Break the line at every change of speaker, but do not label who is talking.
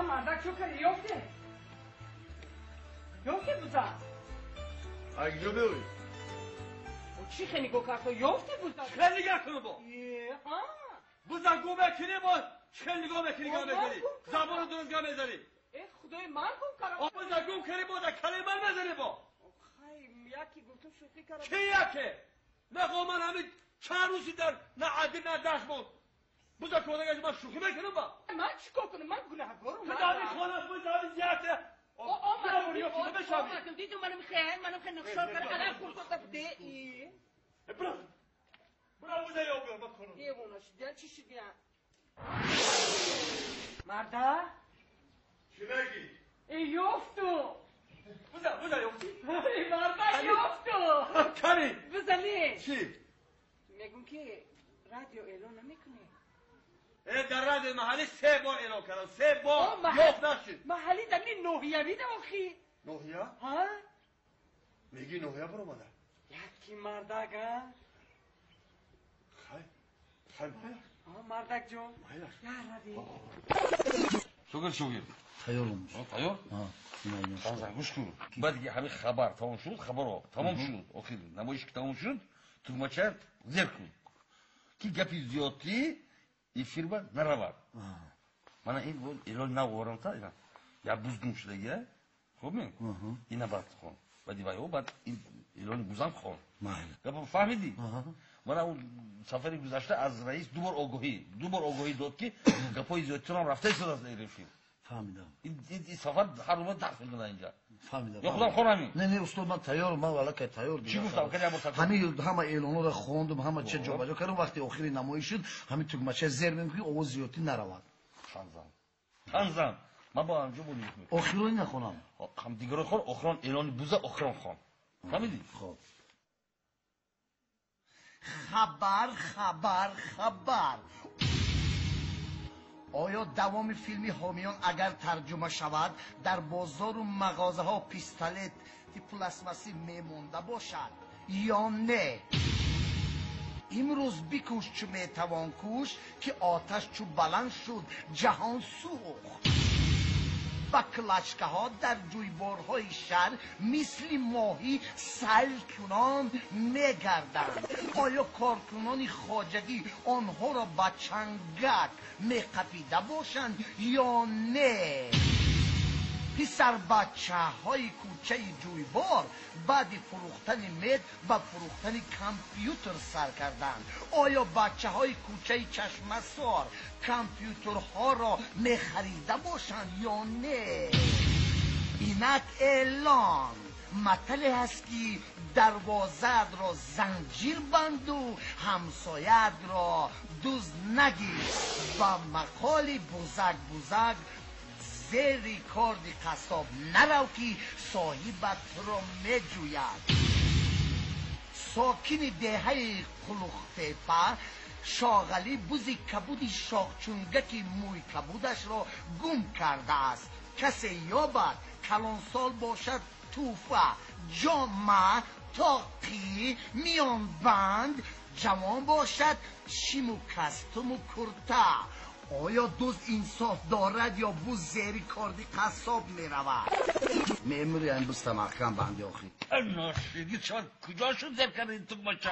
مردک چو کنی یفته بوزا
اگه بیوی
او چی خیلی گو کرد تو یفته بوزا
خیلی گه کنو با بوزا گو بکنی با خیلی گو بکنی گا بزنی زبان درست گا بزنی
ای خدای من گم کردم
بوزا گو کنی با کلی من بزنی با
خیلی یکی گفتم شوخی کردم
کی یکی نه من همین چند روزی در نه عدی نه دست بود بوزا کودگاش ما شوخی میکنم با
من چیکار کنم من گناهگارم
خدایی خانم بوزا زیاده
من دیدم منم خیلی نقشار کرد الان فرصت بده
برو بوزا یا بیار بات کنم
دیوونه شدن چی شدن مرده
چی بگی
ای یفتو
بوزا یفتی
ای مرده یفتو
کاری
بزنی
چی
میگم که رادیو اعلان نمیکنه
در رادیو محلی 3 بار اعلان کردم 3 بار یفت نشد
محلی در این نوحیه بیدم آخی
نوحیه؟
ها؟
میگی نوحیه برو مادر
یکی مردک ها؟
خیلی
مردک جون یا رادی
شوگر
تیار olmuş.
تیار؟ خانزن گوش کن بعد دیگه همین خبر تمام شد خبر تمام شد اوکی نمایش که تمام شد تگمچه زیر کن که گپی زیادی efir var, nere var? Bana ilol ne uğranta ilan. Ya buzgun şuraya, خوب می؟ اینا بعد خون. بعدی وای او بعد ایرانی بوزم خون. یا فهمیدی؟ من اون سفری گذشته از رئیس دو بار آگاهی داد که گپای زیادتون رفته شد از ایرفی.
فهمیدم.
این سفر هر روز درس میکنه اینجا.
فهمیدم.
یا خودم خورمی.
نه استاد من تیارم من ولی که تیار
چی گفتم؟
همه اعلانات رو خوندم همه چه جا بجا کردم وقتی آخری نمایش شد همین تگمچه زیر میگم آواز زیادی نرود.
خانزم. من با همجا بودیم.
آخری نخونم.
هم دیگر خور آخران اعلان بوزه آخران خون. فهمیدی؟
خب. خبر آیا دوام فیلمی حامیان اگر ترجمه شود در بازار و مغازه ها پیستالت پلاستماسی میمونده باشد یا نه؟ امروز بکوش چو میتوان کوش که آتش چو بلند شد جهان سوخت. با کلاچکه ها در جویبارهای شهر مثل ماهی سیل کنان میگردند. آیا کارکنان خواجگی آنها را با چنگک میقپیده باشند یا نه؟ پسر بچه های کوچه جویبار بعد فروختن مد و فروختن کامپیوتر سر کردند. آیا بچه های کوچه چشمه سار کامپیوترها را میخریده باشند یا نه؟ اینک اعلان مطلع هست که دروازه را زنجیر بند و همسایت را دوز نگیر و مقال بزرگ زیر کارد قصاب نرو که صاحبت را میجوید. ساکن دهه قلوختیپه شاغلی بوزی کبودی شاخچونگکی موی کبودش را گم کرده است. کسی یابد کلانسال باشد توفه جامعه تاقی میان بند جوان باشد شیمو کستم و کرته. آیا دوز انصاف دارد یا بوز زیری کاردی قصاب میرود؟ میموری این بوز تمخم بنده آخی
ناشیدی چون کجا شد زیر کردی تو بچه